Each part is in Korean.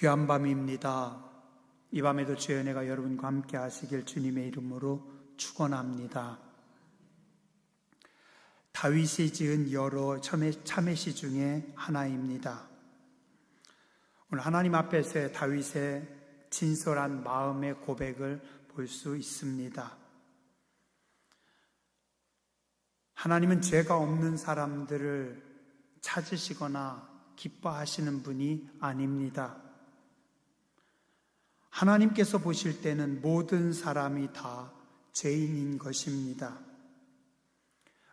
귀한 밤입니다. 이 밤에도 주의 은혜가 여러분과 함께 하시길 주님의 이름으로 축원합니다. 다윗이 지은 여러 참회시 중에 하나입니다. 오늘 하나님 앞에서의 다윗의 진솔한 마음의 고백을 볼 수 있습니다. 하나님은 죄가 없는 사람들을 찾으시거나 기뻐하시는 분이 아닙니다. 하나님께서 보실 때는 모든 사람이 다 죄인인 것입니다.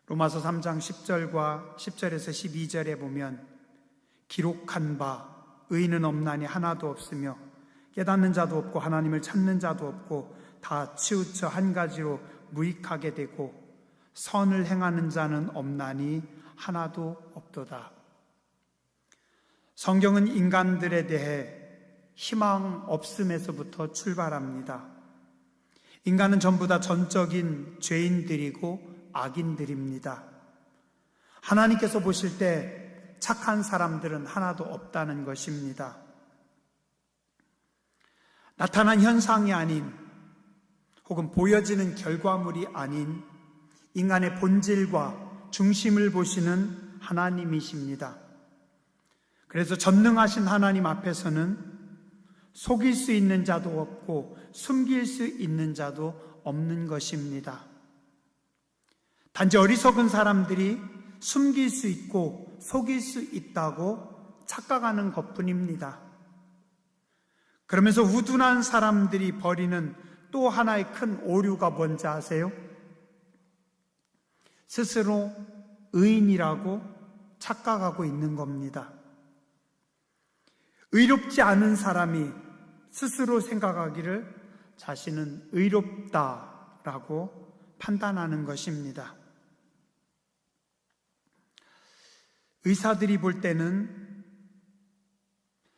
로마서 3장 10절과 10절에서 12절에 보면 기록한 바 의인은 없나니 하나도 없으며 깨닫는 자도 없고 하나님을 찾는 자도 없고 다 치우쳐 한 가지로 무익하게 되고 선을 행하는 자는 없나니 하나도 없도다. 성경은 인간들에 대해 희망 없음에서부터 출발합니다. 인간은 전부 다 전적인 죄인들이고 악인들입니다. 하나님께서 보실 때 착한 사람들은 하나도 없다는 것입니다. 나타난 현상이 아닌 혹은 보여지는 결과물이 아닌 인간의 본질과 중심을 보시는 하나님이십니다. 그래서 전능하신 하나님 앞에서는 속일 수 있는 자도 없고 숨길 수 있는 자도 없는 것입니다. 단지 어리석은 사람들이 숨길 수 있고 속일 수 있다고 착각하는 것뿐입니다. 그러면서 우둔한 사람들이 벌이는 또 하나의 큰 오류가 뭔지 아세요? 스스로 의인이라고 착각하고 있는 겁니다. 의롭지 않은 사람이 스스로 생각하기를 자신은 의롭다라고 판단하는 것입니다. 의사들이 볼 때는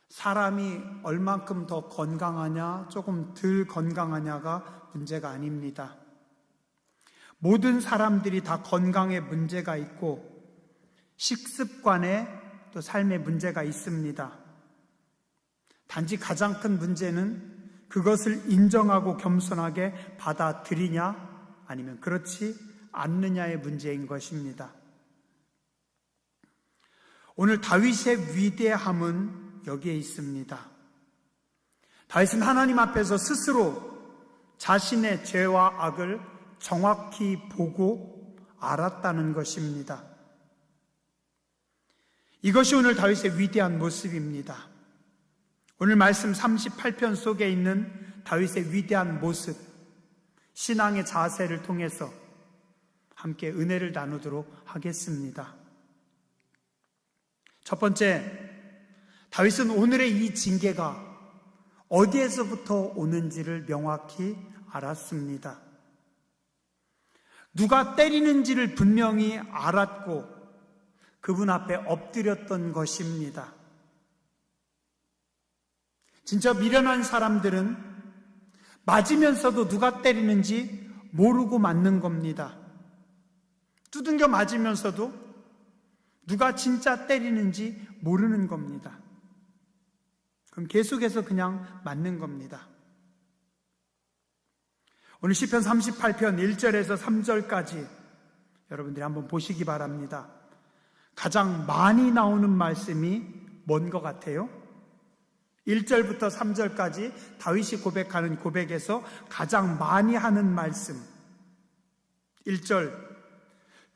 사람이 얼만큼 더 건강하냐, 조금 덜 건강하냐가 문제가 아닙니다. 모든 사람들이 다 건강에 문제가 있고 식습관에 또 삶에 문제가 있습니다. 단지 가장 큰 문제는 그것을 인정하고 겸손하게 받아들이냐 아니면 그렇지 않느냐의 문제인 것입니다. 오늘 다윗의 위대함은 여기에 있습니다. 다윗은 하나님 앞에서 스스로 자신의 죄와 악을 정확히 보고 알았다는 것입니다. 이것이 오늘 다윗의 위대한 모습입니다. 오늘 말씀 38편 속에 있는 다윗의 위대한 모습, 신앙의 자세를 통해서 함께 은혜를 나누도록 하겠습니다. 첫 번째, 다윗은 오늘의 이 징계가 어디에서부터 오는지를 명확히 알았습니다. 누가 때리는지를 분명히 알았고 그분 앞에 엎드렸던 것입니다. 진짜 미련한 사람들은 맞으면서도 누가 때리는지 모르고 맞는 겁니다. 두들겨 맞으면서도 누가 진짜 때리는지 모르는 겁니다. 그럼 계속해서 그냥 맞는 겁니다. 오늘 시편 38편 1절에서 3절까지 여러분들이 한번 보시기 바랍니다. 가장 많이 나오는 말씀이 뭔 것 같아요? 1절부터 3절까지 다윗이 고백하는 고백에서 가장 많이 하는 말씀. 1절,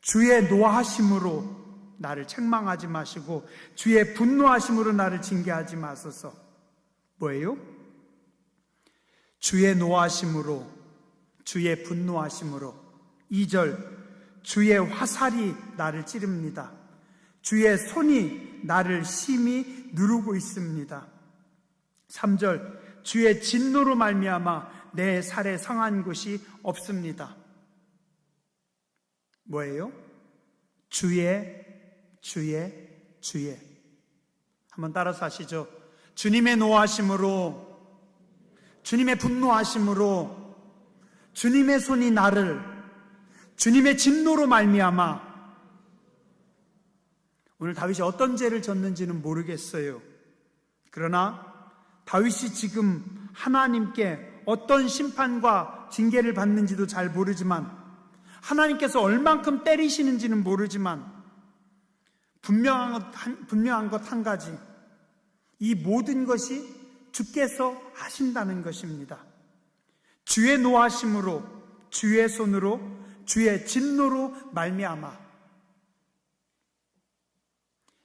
주의 노하심으로 나를 책망하지 마시고 주의 분노하심으로 나를 징계하지 마소서. 뭐예요? 주의 노하심으로, 주의 분노하심으로. 2절, 주의 화살이 나를 찌릅니다. 주의 손이 나를 심히 누르고 있습니다. 3절, 주의 진노로 말미암아 내 살에 상한 곳이 없습니다. 뭐예요? 주의. 한번 따라서 하시죠. 주님의 노하심으로, 주님의 분노하심으로, 주님의 손이 나를, 주님의 진노로 말미암아. 오늘 다윗이 어떤 죄를 졌는지는 모르겠어요. 그러나 다윗이 지금 하나님께 어떤 심판과 징계를 받는지도 잘 모르지만, 하나님께서 얼만큼 때리시는지는 모르지만, 분명한 것 한 가지, 이 모든 것이 주께서 하신다는 것입니다. 주의 노하심으로, 주의 손으로, 주의 진노로 말미암아.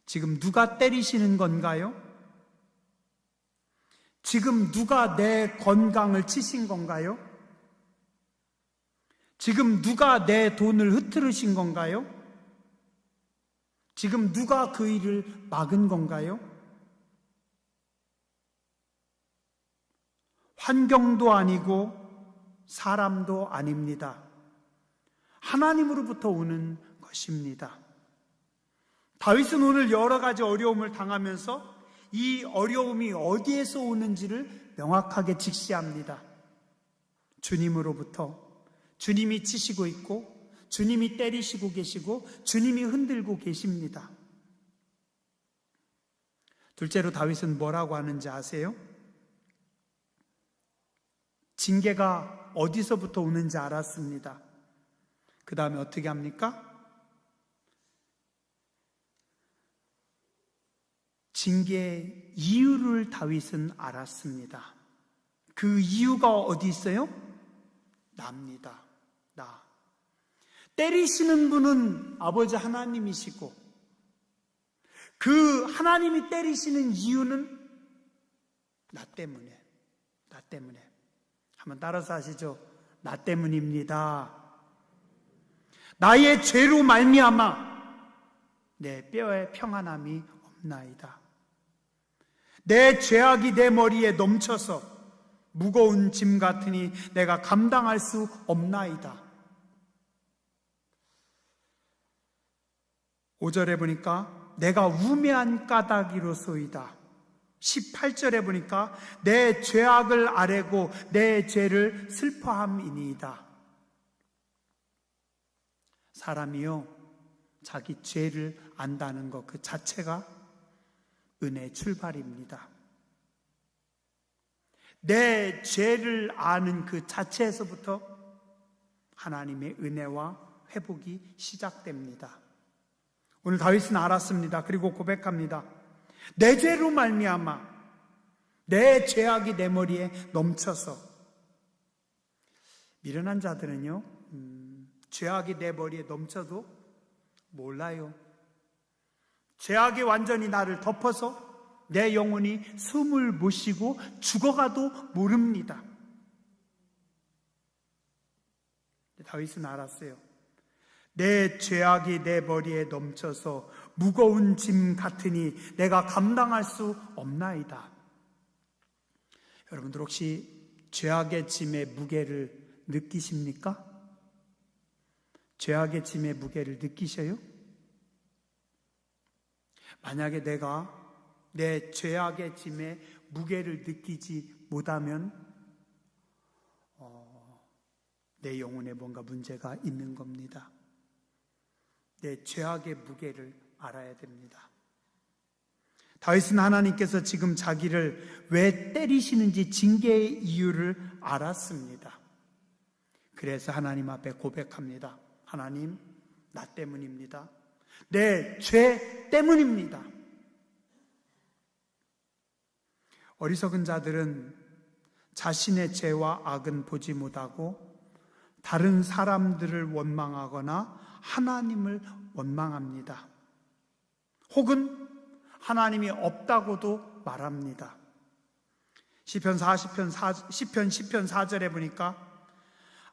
지금 누가 때리시는 건가요? 지금 누가 내 건강을 치신 건가요? 지금 누가 내 돈을 흐트르신 건가요? 지금 누가 그 일을 막은 건가요? 환경도 아니고 사람도 아닙니다. 하나님으로부터 오는 것입니다. 다윗은 오늘 여러 가지 어려움을 당하면서 이 어려움이 어디에서 오는지를 명확하게 직시합니다. 주님으로부터. 주님이 치시고 있고, 주님이 때리시고 계시고, 주님이 흔들고 계십니다. 둘째로 다윗은 뭐라고 하는지 아세요? 징계가 어디서부터 오는지 알았습니다. 그 다음에 어떻게 합니까? 징계의 이유를 다윗은 알았습니다. 그 이유가 어디 있어요? 나입니다. 나. 때리시는 분은 아버지 하나님이시고, 그 하나님이 때리시는 이유는 나 때문에. 한번 따라서 하시죠. 나 때문입니다. 나의 죄로 말미암아 내 뼈에 평안함이 없나이다. 내 죄악이 내 머리에 넘쳐서 무거운 짐 같으니 내가 감당할 수 없나이다. 5절에 보니까 내가 우매한 까닭이로소이다. 18절에 보니까 내 죄악을 아뢰고 내 죄를 슬퍼함이니이다. 사람이요, 자기 죄를 안다는 것 그 자체가 은혜의 출발입니다. 내 죄를 아는 그 자체에서부터 하나님의 은혜와 회복이 시작됩니다. 오늘 다윗은 알았습니다. 그리고 고백합니다. 내 죄로 말미암아 내 죄악이 내 머리에 넘쳐서. 미련한 자들은요, 죄악이 내 머리에 넘쳐도 몰라요. 죄악이 완전히 나를 덮어서 내 영혼이 숨을 못 쉬고 죽어가도 모릅니다. 다윗은 알았어요. 내 죄악이 내 머리에 넘쳐서 무거운 짐 같으니 내가 감당할 수 없나이다. 여러분들 혹시 죄악의 짐의 무게를 느끼십니까? 죄악의 짐의 무게를 느끼셔요? 만약에 내가 내 죄악의 짐의 무게를 느끼지 못하면 내 영혼에 뭔가 문제가 있는 겁니다. 내 죄악의 무게를 알아야 됩니다. 다윗은 하나님께서 지금 자기를 왜 때리시는지 징계의 이유를 알았습니다. 그래서 하나님 앞에 고백합니다. 하나님, 나 때문입니다. 내 죄 때문입니다. 어리석은 자들은 자신의 죄와 악은 보지 못하고 다른 사람들을 원망하거나 하나님을 원망합니다. 혹은 하나님이 없다고도 말합니다. 시편 10편 4절에 보니까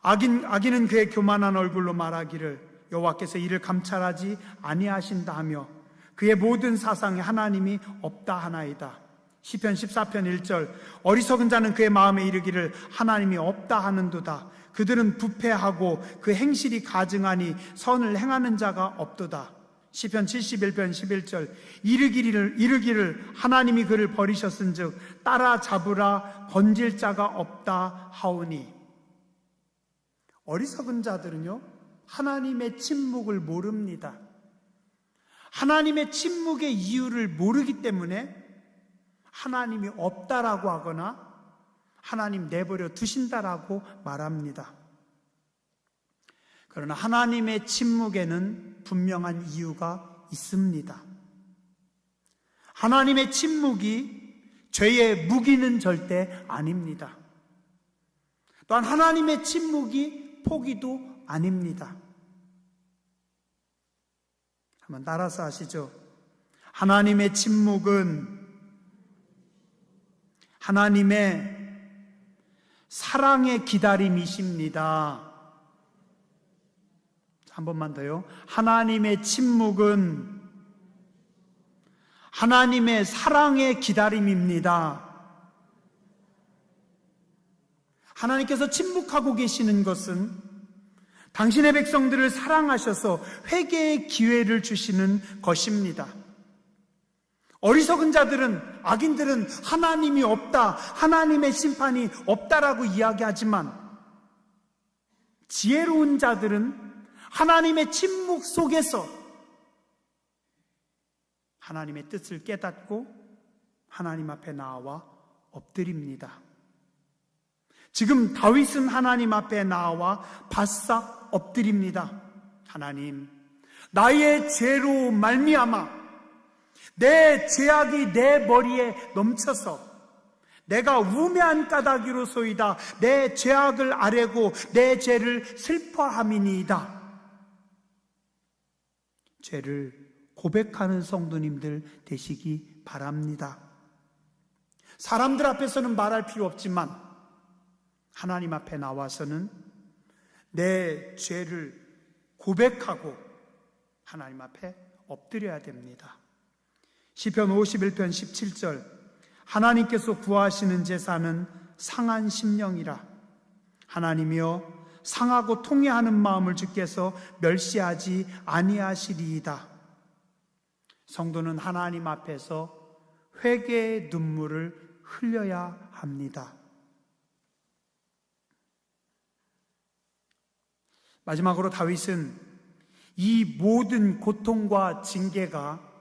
악인은 그의 교만한 얼굴로 말하기를 여호와께서 이를 감찰하지 아니하신다 하며 그의 모든 사상에 하나님이 없다 하나이다. 시편 14편 1절 어리석은 자는 그의 마음에 이르기를 하나님이 없다 하는도다. 그들은 부패하고 그 행실이 가증하니 선을 행하는 자가 없도다. 시편 71편 11절 이르기를 하나님이 그를 버리셨은즉 따라잡으라 건질 자가 없다 하오니. 어리석은 자들은요, 하나님의 침묵을 모릅니다. 하나님의 침묵의 이유를 모르기 때문에 하나님이 없다라고 하거나 하나님 내버려 두신다라고 말합니다. 그러나 하나님의 침묵에는 분명한 이유가 있습니다. 하나님의 침묵이 죄의 무기는 절대 아닙니다. 또한 하나님의 침묵이 포기도 아닙니다. 한번 따라서 하시죠. 하나님의 침묵은 하나님의 사랑의 기다림이십니다. 한 번만 더요. 하나님의 침묵은 하나님의 사랑의 기다림입니다. 하나님께서 침묵하고 계시는 것은 당신의 백성들을 사랑하셔서 회개의 기회를 주시는 것입니다. 어리석은 자들은, 악인들은 하나님이 없다, 하나님의 심판이 없다라고 이야기하지만 지혜로운 자들은 하나님의 침묵 속에서 하나님의 뜻을 깨닫고 하나님 앞에 나와 엎드립니다. 지금 다윗은 하나님 앞에 나와 바싹 엎드립니다. 하나님, 나의 죄로 말미암아 내 죄악이 내 머리에 넘쳐서 내가 우매한 까닭이로소이다. 내 죄악을 아뢰고 내 죄를 슬퍼함이니이다. 죄를 고백하는 성도님들 되시기 바랍니다. 사람들 앞에서는 말할 필요 없지만 하나님 앞에 나와서는 내 죄를 고백하고 하나님 앞에 엎드려야 됩니다. 시편 51편 17절, 하나님께서 구하시는 제사는 상한 심령이라. 하나님이여, 상하고 통회하는 마음을 주께서 멸시하지 아니하시리이다. 성도는 하나님 앞에서 회개의 눈물을 흘려야 합니다. 마지막으로 다윗은 이 모든 고통과 징계가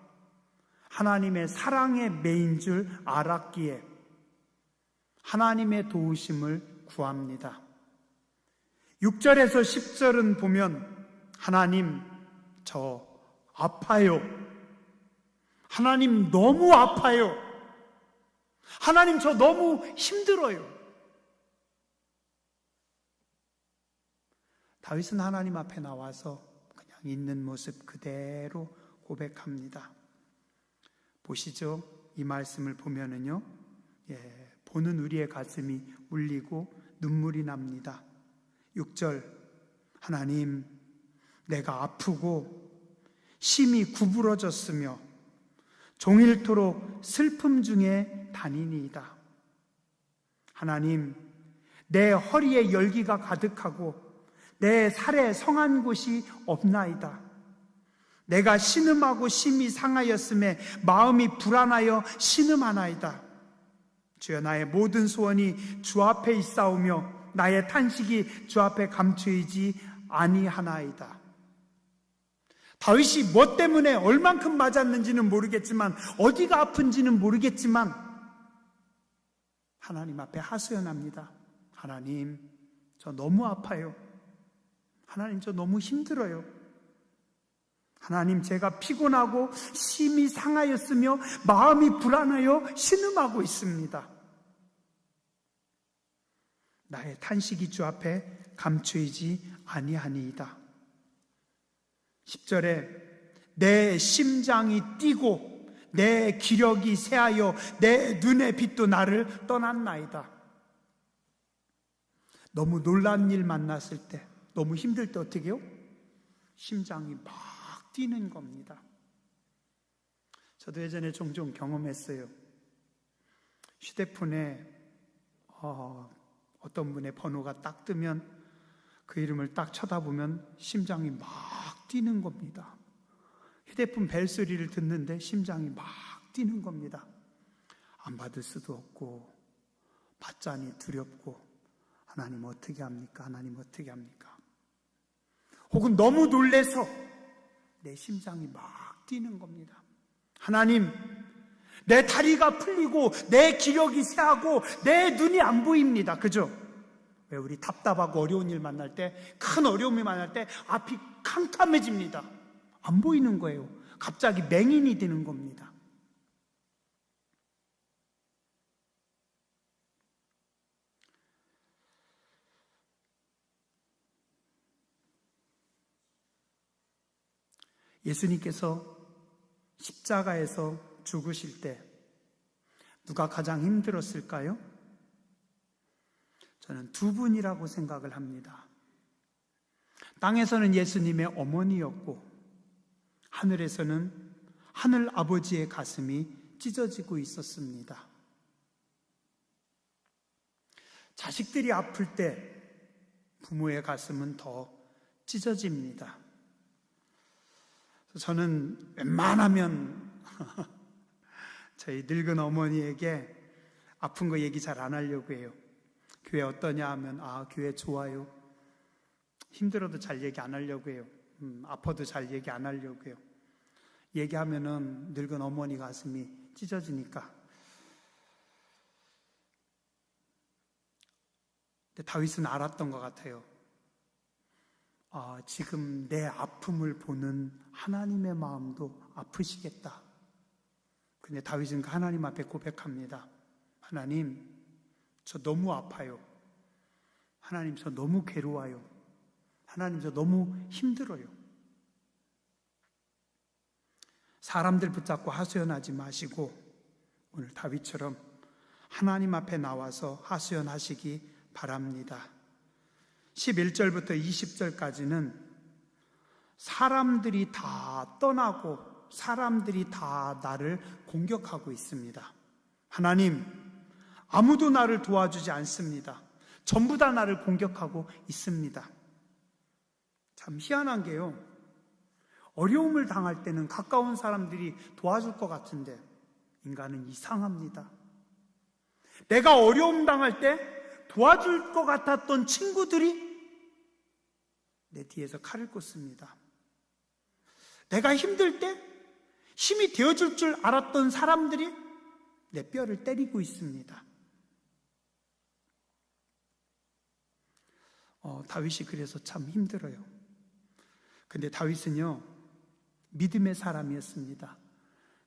하나님의 사랑의 매인 줄 알았기에 하나님의 도우심을 구합니다. 6절에서 10절은 보면 하나님, 저 아파요. 하나님, 너무 아파요. 하나님, 저 너무 힘들어요. 다윗은 하나님 앞에 나와서 그냥 있는 모습 그대로 고백합니다. 보시죠. 이 말씀을 보면은요, 보는 우리의 가슴이 울리고 눈물이 납니다. 6절, 하나님, 내가 아프고 심히 구부러졌으며 종일토록 슬픔 중에 다니니이다. 하나님, 내 허리에 열기가 가득하고 내 살에 성한 곳이 없나이다. 내가 신음하고 심히 상하였음에 마음이 불안하여 신음하나이다. 주여, 나의 모든 소원이 주 앞에 있사오며 나의 탄식이 주 앞에 감추이지 아니하나이다. 다윗이 뭐 때문에 얼만큼 맞았는지는 모르겠지만, 어디가 아픈지는 모르겠지만 하나님 앞에 하소연합니다. 하나님, 저 너무 아파요. 하나님, 저 너무 힘들어요. 하나님, 제가 피곤하고 심히 상하였으며 마음이 불안하여 신음하고 있습니다. 나의 탄식이 주 앞에 감추이지 아니하니이다. 10절에 내 심장이 뛰고 내 기력이 쇠하여 내 눈의 빛도 나를 떠났나이다. 너무 놀란 일 만났을 때, 너무 힘들 때 어떻게 해요? 심장이 막 뛰는 겁니다. 저도 예전에 종종 경험했어요. 휴대폰에 어떤 분의 번호가 딱 뜨면 그 이름을 딱 쳐다보면 심장이 막 뛰는 겁니다. 휴대폰 벨소리를 듣는데 심장이 막 뛰는 겁니다. 안 받을 수도 없고 받자니 두렵고, 하나님 어떻게 합니까? 하나님 어떻게 합니까? 혹은 너무 놀래서 내 심장이 막 뛰는 겁니다. 하나님, 내 다리가 풀리고 내 기력이 쇠하고 내 눈이 안 보입니다. 그죠? 왜 우리 답답하고 어려운 일 만날 때, 큰 어려움이 만날 때 앞이 캄캄해집니다. 안 보이는 거예요. 갑자기 맹인이 되는 겁니다. 예수님께서 십자가에서 죽으실 때 누가 가장 힘들었을까요? 저는 두 분이라고 생각을 합니다. 땅에서는 예수님의 어머니였고 하늘에서는 하늘 아버지의 가슴이 찢어지고 있었습니다. 자식들이 아플 때 부모의 가슴은 더 찢어집니다. 저는 웬만하면 저희 늙은 어머니에게 아픈 거 얘기 잘 안 하려고 해요. 교회 어떠냐 하면 교회 좋아요. 힘들어도 잘 얘기 안 하려고 해요. 아파도 잘 얘기 안 하려고 해요. 얘기하면은 늙은 어머니 가슴이 찢어지니까. 근데 다윗은 알았던 것 같아요. 지금 내 아픔을 보는 하나님의 마음도 아프시겠다. 근데 다윗은 하나님 앞에 고백합니다. 하나님, 저 너무 아파요. 하나님, 저 너무 괴로워요. 하나님, 저 너무 힘들어요. 사람들 붙잡고 하소연하지 마시고 오늘 다윗처럼 하나님 앞에 나와서 하소연하시기 바랍니다. 11절부터 20절까지는 사람들이 다 떠나고 사람들이 다 나를 공격하고 있습니다. 하나님, 아무도 나를 도와주지 않습니다. 전부 다 나를 공격하고 있습니다. 참 희한한 게요, 어려움을 당할 때는 가까운 사람들이 도와줄 것 같은데 인간은 이상합니다. 내가 어려움 당할 때 도와줄 것 같았던 친구들이 내 뒤에서 칼을 꽂습니다. 내가 힘들 때 힘이 되어줄 줄 알았던 사람들이 내 뼈를 때리고 있습니다. 다윗이 그래서 참 힘들어요. 근데 다윗은요, 믿음의 사람이었습니다.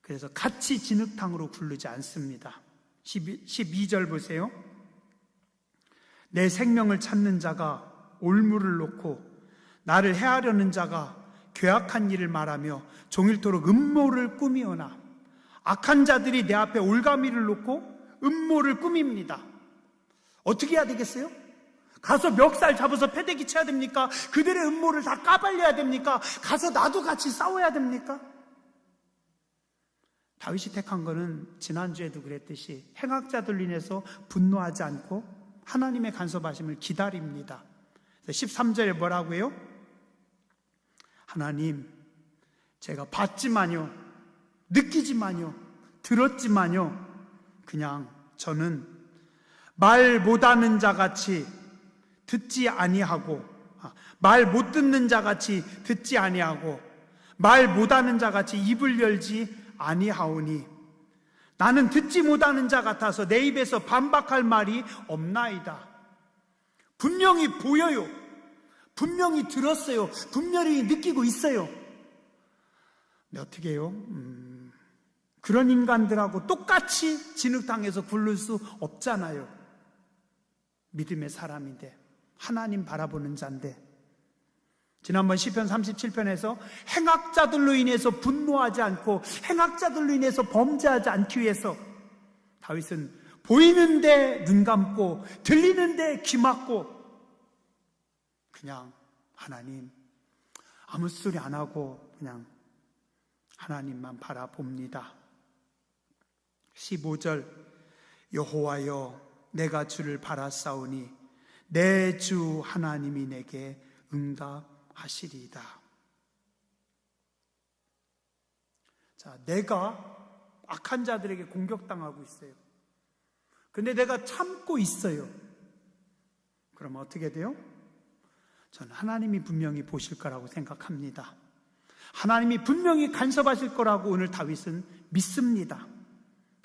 그래서 같이 진흙탕으로 굴르지 않습니다. 12절 보세요. 내 생명을 찾는 자가 올무를 놓고 나를 해하려는 자가 괴악한 일을 말하며 종일토록 음모를 꾸미오나 악한 자들이 내 앞에 올가미를 놓고 음모를 꾸밉니다. 어떻게 해야 되겠어요? 가서 멱살 잡아서 패대기 쳐야 됩니까? 그들의 음모를 다 까발려야 됩니까? 가서 나도 같이 싸워야 됩니까? 다윗이 택한 거는 지난주에도 그랬듯이 행악자들로 인해서 분노하지 않고 하나님의 간섭하심을 기다립니다. 13절에 뭐라고 해요? 하나님, 제가 봤지만요, 느끼지만요, 들었지만요, 그냥 저는 말 못하는 자같이 듣지 아니하고, 말 못 듣는 자같이 듣지 아니하고, 말 못하는 자같이 입을 열지 아니하오니 나는 듣지 못하는 자 같아서 내 입에서 반박할 말이 없나이다. 분명히 보여요. 분명히 들었어요. 분명히 느끼고 있어요. 근데 어떻게 해요? 그런 인간들하고 똑같이 진흙탕에서 굴릴 수 없잖아요. 믿음의 사람인데, 하나님 바라보는 자인데. 지난번 시편 37편에서 행악자들로 인해서 분노하지 않고 행악자들로 인해서 범죄하지 않기 위해서 다윗은 보이는데 눈 감고 들리는데 귀 막고 그냥 하나님 아무 소리 안 하고 그냥 하나님만 바라봅니다. 15절 여호와여 내가 주를 바라싸우니 내 주 하나님이 내게 응답하시리이다. 자, 내가 악한 자들에게 공격당하고 있어요. 근데 내가 참고 있어요. 그러면 어떻게 돼요? 저는 하나님이 분명히 보실 거라고 생각합니다. 하나님이 분명히 간섭하실 거라고 오늘 다윗은 믿습니다.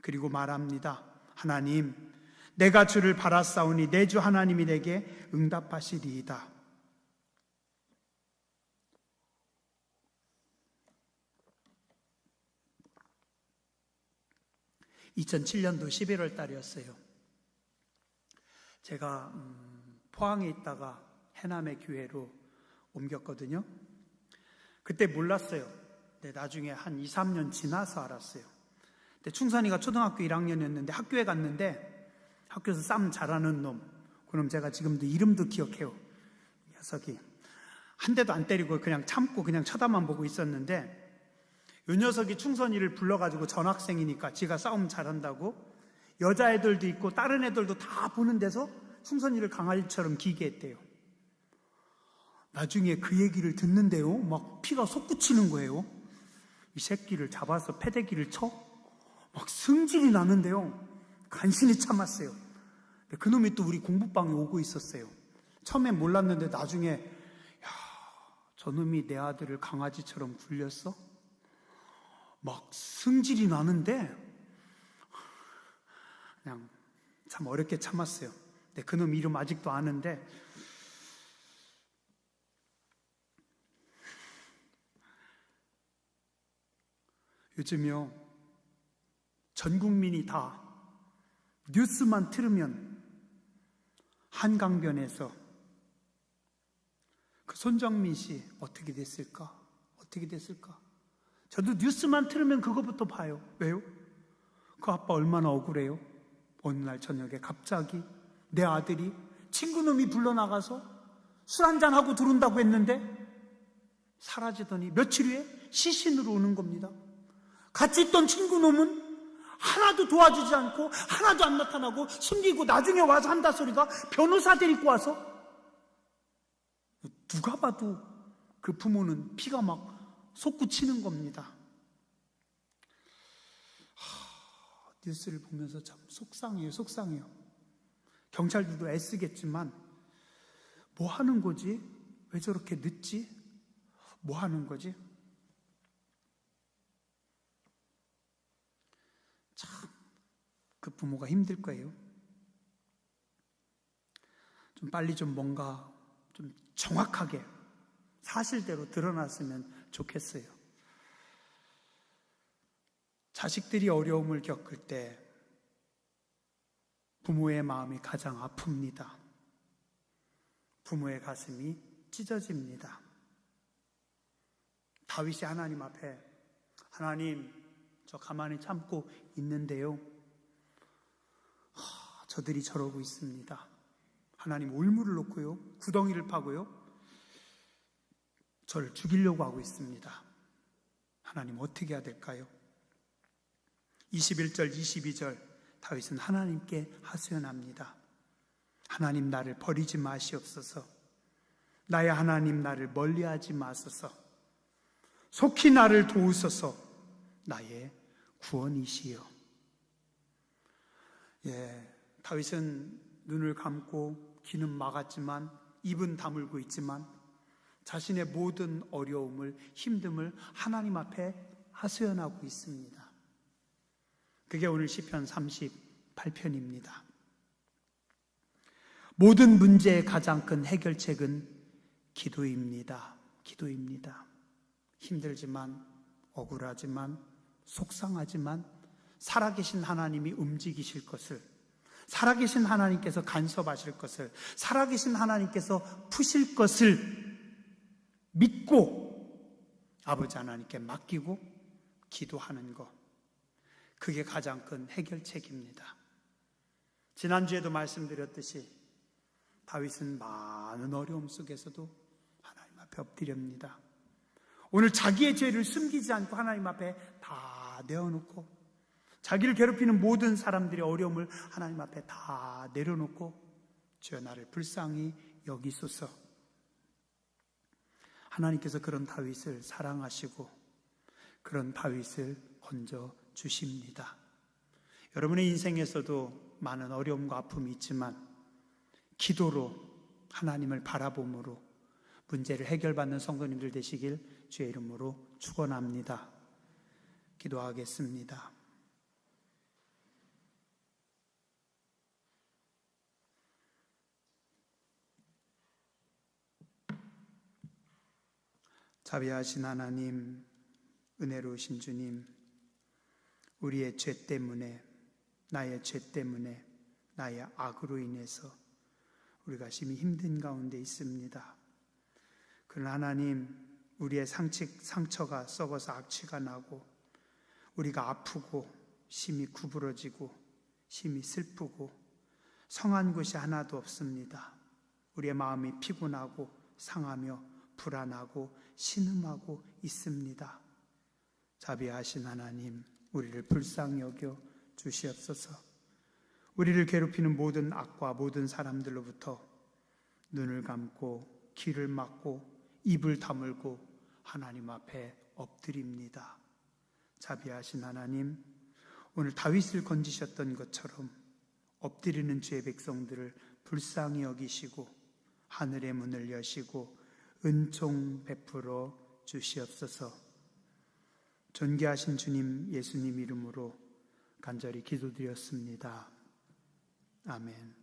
그리고 말합니다. 하나님, 내가 주를 바라사오니 내 주 하나님이 내게 응답하시리이다. 2007년도 11월 달이었어요. 제가 포항에 있다가 해남의 교회로 옮겼거든요. 그때 몰랐어요. 근데 나중에 한 2, 3년 지나서 알았어요. 근데 충선이가 초등학교 1학년이었는데 학교에 갔는데 학교에서 싸움 잘하는 놈, 그럼 제가 지금도 이름도 기억해요. 녀석이 한 대도 안 때리고 그냥 참고 그냥 쳐다만 보고 있었는데, 이 녀석이 충선이를 불러가지고 전학생이니까 지가 싸움 잘한다고 여자애들도 있고 다른 애들도 다 보는 데서 충선이를 강아지처럼 기계했대요. 나중에 그 얘기를 듣는데요, 막 피가 솟구치는 거예요. 이 새끼를 잡아서 패대기를 쳐? 막 승질이 나는데요, 간신히 참았어요. 근데 그놈이 또 우리 공부방에 오고 있었어요. 처음엔 몰랐는데 나중에, 야, 저놈이 내 아들을 강아지처럼 굴렸어? 막 승질이 나는데 그냥 참 어렵게 참았어요. 근데 그놈 이름 아직도 아는데, 요즘요 전 국민이 다 뉴스만 틀으면 한강변에서 그 손정민 씨 어떻게 됐을까? 어떻게 됐을까? 저도 뉴스만 틀으면 그거부터 봐요. 왜요? 그 아빠 얼마나 억울해요. 어느 날 저녁에 갑자기 내 아들이 친구놈이 불러나가서 술 한잔하고 들어온다고 했는데 사라지더니 며칠 후에 시신으로 오는 겁니다. 같이 있던 친구놈은 하나도 도와주지 않고 하나도 안 나타나고 숨기고 나중에 와서 한다 소리가 변호사 데리고 와서, 누가 봐도 그 부모는 피가 막 솟구치는 겁니다. 뉴스를 보면서 참 속상해요. 경찰들도 애쓰겠지만 뭐 하는 거지? 왜 저렇게 늦지? 뭐 하는 거지? 참 그 부모가 힘들 거예요. 좀 빨리 좀 뭔가 좀 정확하게 사실대로 드러났으면 좋겠어요. 자식들이 어려움을 겪을 때 부모의 마음이 가장 아픕니다. 부모의 가슴이 찢어집니다. 다윗이 하나님 앞에, 하나님, 저 가만히 참고 있는데요, 저들이 저러고 있습니다. 하나님, 올무를 놓고요, 구덩이를 파고요, 저를 죽이려고 하고 있습니다. 하나님, 어떻게 해야 될까요? 21절, 22절 다윗은 하나님께 하소연합니다. 하나님, 나를 버리지 마시옵소서. 나의 하나님, 나를 멀리하지 마소서. 속히 나를 도우소서. 나의 구원이시여. 다윗은 눈을 감고 귀는 막았지만 입은 다물고 있지만 자신의 모든 어려움을, 힘듦을 하나님 앞에 하소연하고 있습니다. 그게 오늘 시편 38편입니다. 모든 문제의 가장 큰 해결책은 기도입니다. 기도입니다. 힘들지만, 억울하지만, 속상하지만 살아계신 하나님이 움직이실 것을, 살아계신 하나님께서 간섭하실 것을, 살아계신 하나님께서 푸실 것을 믿고 아버지 하나님께 맡기고 기도하는 것, 그게 가장 큰 해결책입니다. 지난주에도 말씀드렸듯이 다윗은 많은 어려움 속에서도 하나님 앞에 엎드립니다. 오늘 자기의 죄를 숨기지 않고 하나님 앞에 다 내어놓고, 자기를 괴롭히는 모든 사람들의 어려움을 하나님 앞에 다 내려놓고, 주여 나를 불쌍히 여기소서. 하나님께서 그런 다윗을 사랑하시고 그런 다윗을 건져 주십니다. 여러분의 인생에서도 많은 어려움과 아픔이 있지만 기도로, 하나님을 바라봄으로 문제를 해결받는 성도님들 되시길 주의 이름으로 축원합니다. 기도하겠습니다. 자비하신 하나님, 은혜로우신 주님, 우리의 죄 때문에, 나의 죄 때문에, 나의 악으로 인해서 우리가 심히 힘든 가운데 있습니다. 그러나 하나님, 우리의 상처가 썩어서 악취가 나고 우리가 아프고 심히 구부러지고 심히 슬프고 성한 곳이 하나도 없습니다. 우리의 마음이 피곤하고 상하며 불안하고 신음하고 있습니다. 자비하신 하나님, 우리를 불쌍히 여겨 주시옵소서. 우리를 괴롭히는 모든 악과 모든 사람들로부터 눈을 감고 귀를 막고 입을 다물고 하나님 앞에 엎드립니다. 자비하신 하나님, 오늘 다윗을 건지셨던 것처럼 엎드리는 주의 백성들을 불쌍히 여기시고 하늘의 문을 여시고 은총 베풀어 주시옵소서. 존귀하신 주님 예수님 이름으로 간절히 기도드렸습니다. 아멘.